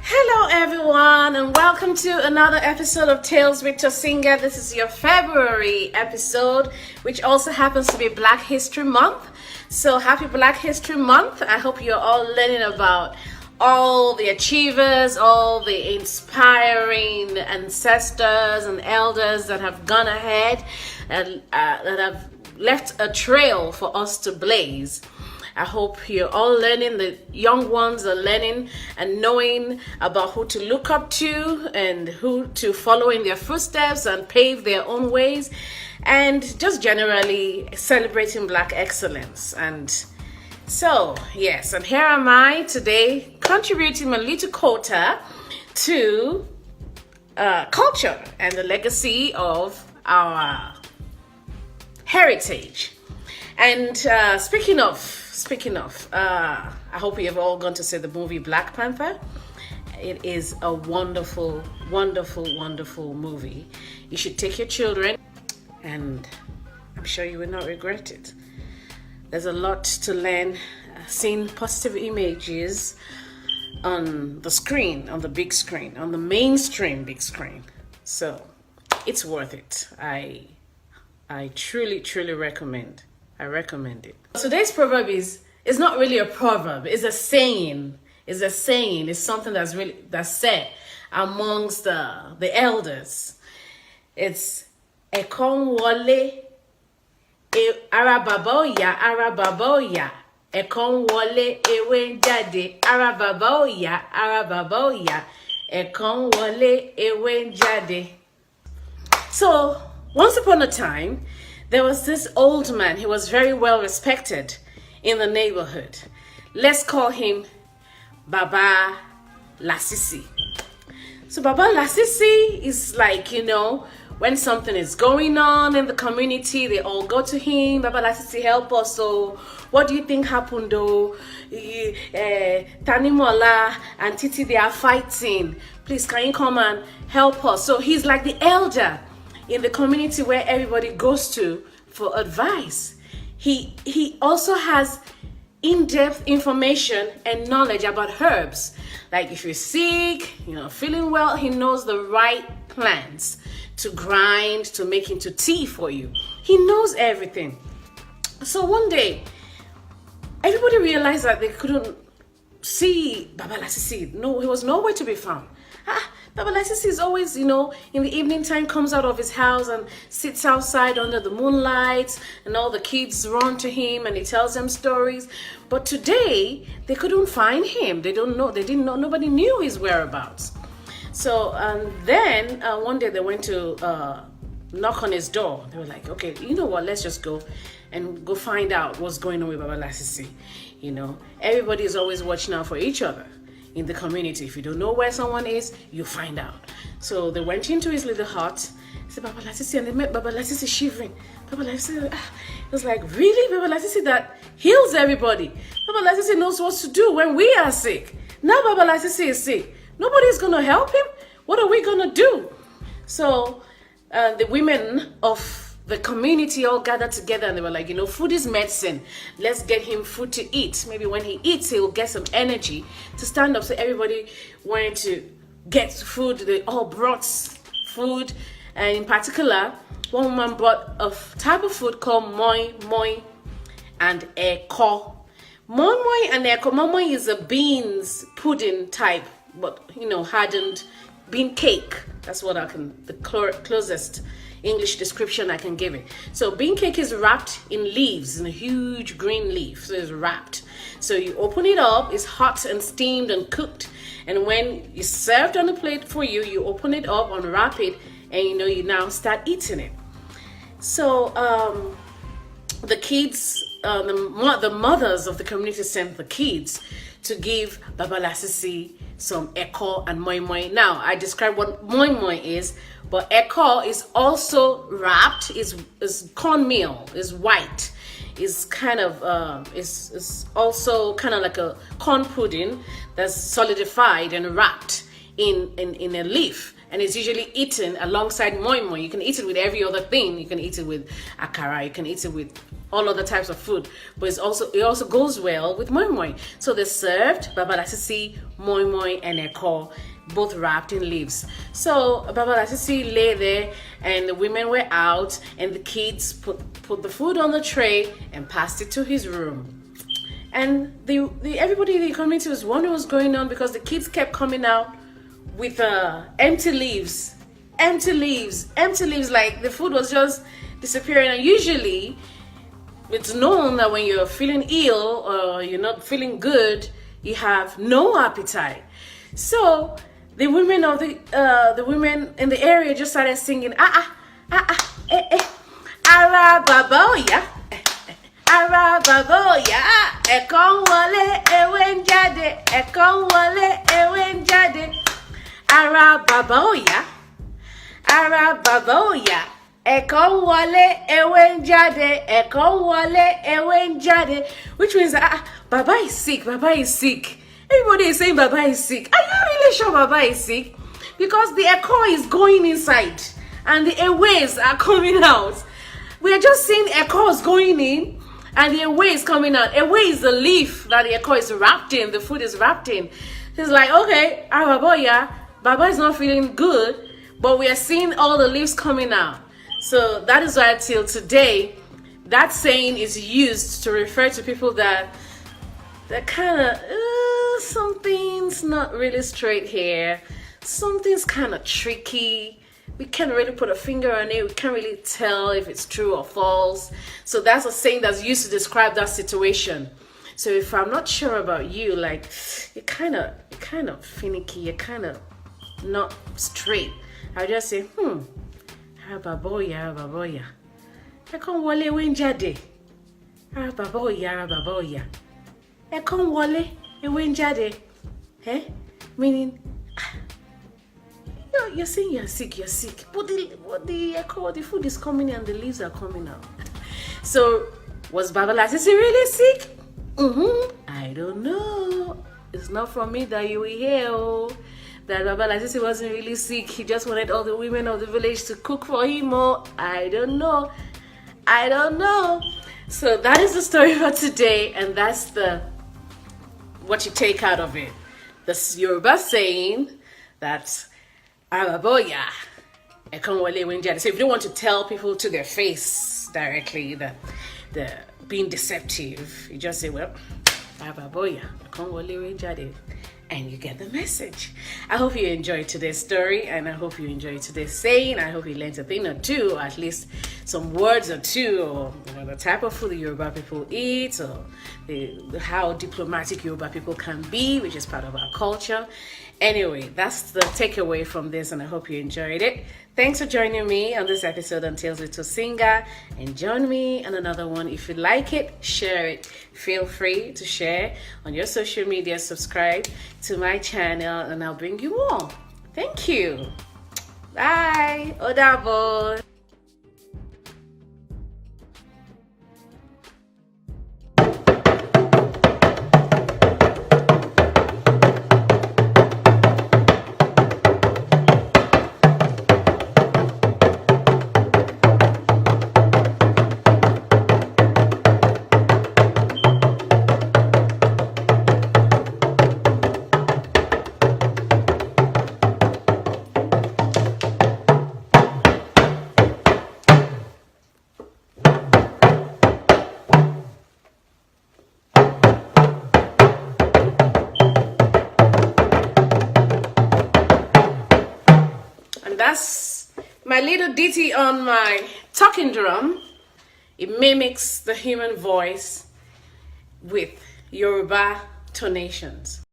Hello everyone and welcome to another episode of Tales with Tosinger. This is your February episode, which also happens to be Black History Month. So happy Black History Month. I hope you're all learning about all the achievers, all the inspiring ancestors and elders that have gone ahead and that have left a trail for us to blaze. I hope you're all learning, the young ones are learning and knowing about who to look up to and who to follow in their footsteps and pave their own ways, and just generally celebrating Black excellence. And so, yes, and here am I today contributing my little quota to culture and the legacy of our heritage. And speaking of, I hope you have all gone to see the movie Black Panther. It is a wonderful, wonderful, wonderful movie. You should take your children, and I'm sure you will not regret it. There's a lot to learn, seeing positive images on the screen, on the big screen, on the mainstream big screen. So it's worth it. I truly, truly recommend. I recommend it. Today's proverb is not really a proverb. It's a saying. It's something that's said amongst the elders. It's nwole, Ara Baba, Ara Baba, nwole, njade, Ara Baba, Ara Baba, nwole, njade. So once upon a time, there was this old man. He was very well respected in the neighborhood. Let's call him Baba Lasisi. So Baba Lasisi is like, when something is going on in the community, they all go to him. Baba Lasisi, help us. So what do you think happened though? Tanimola and Titi, they are fighting. Please, can you come and help us? So he's like the elder in the community where everybody goes to for advice. He also has in-depth information and knowledge about herbs. Like if you're sick, feeling well, he knows the right plants to grind to make into tea for you. He knows everything. So one day, everybody realized that they couldn't see Baba Lasisi. No, he was nowhere to be found. Baba Lasisi is always, in the evening time, comes out of his house and sits outside under the moonlight, and all the kids run to him and he tells them stories. But today, they couldn't find him. They didn't know, nobody knew his whereabouts. So, and then one day they went to knock on his door. They were like, okay, you know what, let's just go find out what's going on with Baba Lasisi. Everybody is always watching out for each other in the community. If you don't know where someone is, you find out. So they went into his little hut, said Baba Lasisi, and they met Baba Lasisi shivering. Baba Lasisi, it was like, really? Baba Lasisi that heals everybody. Baba Lasisi knows what to do when we are sick. Now Baba Lasisi is sick. Nobody's going to help him. What are we going to do? So the women of the community all gathered together and they were like, food is medicine. Let's get him food to eat. Maybe when he eats, he will get some energy to stand up. So everybody went to get food. They all brought food. And in particular, one woman brought a type of food called moi and eko. Moi and eko. Moi is a beans pudding type, but, hardened bean cake. That's what the closest English description I can give it. So bean cake is wrapped in leaves, in a huge green leaf. So it's wrapped. So you open it up, it's hot and steamed and cooked. And when it's served on a plate for you, you open it up, unwrap it, and you now start eating it. So the kids, the mothers of the community sent the kids to give Baba Lasisi some eko and moi. Now, I described what moi is, but eko is also wrapped, is cornmeal, is white, is kind of, is also kind of like a corn pudding that's solidified and wrapped in a leaf. and it's usually eaten alongside moi moi. You can eat it with every other thing. You can eat it with akara. You can eat it with all other types of food, but it also goes well with moi moi. So they served baba lasisi, moi moi, and eko, both wrapped in leaves. So baba lasisi lay there, and the women were out, and the kids put the food on the tray and passed it to his room. And everybody in the community was wondering what's going on, because the kids kept coming out with empty leaves, like the food was just disappearing. And usually it's known that when you're feeling ill or you're not feeling good, you have no appetite. So the women in the area just started singing Ara Baba, yeah. Ara Baba, yeah. Ekon wole ewe njade, ekon wole ewe njade. Ara Baba, yeah. Ara Baba, yeah. Ekon wole ewe njade, ekon wole ewe njade. Which means Baba is sick, Baba is sick. Everybody is saying Baba is sick. Are you really sure Baba is sick? Because the echo is going inside and the airways are coming out. We are just seeing echoes going in and the airway is coming out. Airway is the leaf that the echo is wrapped in, the food is wrapped in. It's like, okay, Baba is not feeling good, but we are seeing all the leaves coming out. So that is why till today, that saying is used to refer to people that kind of, something's not really straight here. Something's kind of tricky. We can't really put a finger on it. We can't really tell if it's true or false. So that's a saying that's used to describe that situation. So if I'm not sure about you, like you're kind of finicky, you're kind of not straight, I'll just say, Arababoya, Arababoya. Ekon wole ewe njade. Arababoya, Arababoya. Ekon wole ewe njade. Meaning, you're saying you're sick, but the food is coming and the leaves are coming out. So, was Baba Lasisi really sick? I don't know. It's not from me that you will hear that Baba Lasisi wasn't really sick. He just wanted all the women of the village to cook for him. I don't know. So that is the story for today, and that's what you take out of it. The Yoruba saying that Araboya. So if you don't want to tell people to their face directly that they're being deceptive, you just say, well, Araboya, and you get the message. I hope you enjoyed today's story, and I hope you enjoyed today's saying. I hope you learned a thing or two, or at least some words or two, or the type of food the Yoruba people eat, or how diplomatic Yoruba people can be, which is part of our culture. Anyway, that's the takeaway from this, and I hope you enjoyed it. Thanks for joining me on this episode on Tales with Tosinger, and join me on another one. If you like it, share it. Feel free to share on your social media, subscribe to my channel, and I'll bring you more. Thank you. Bye. Odabo. That's my little ditty on my talking drum. It mimics the human voice with Yoruba tonations.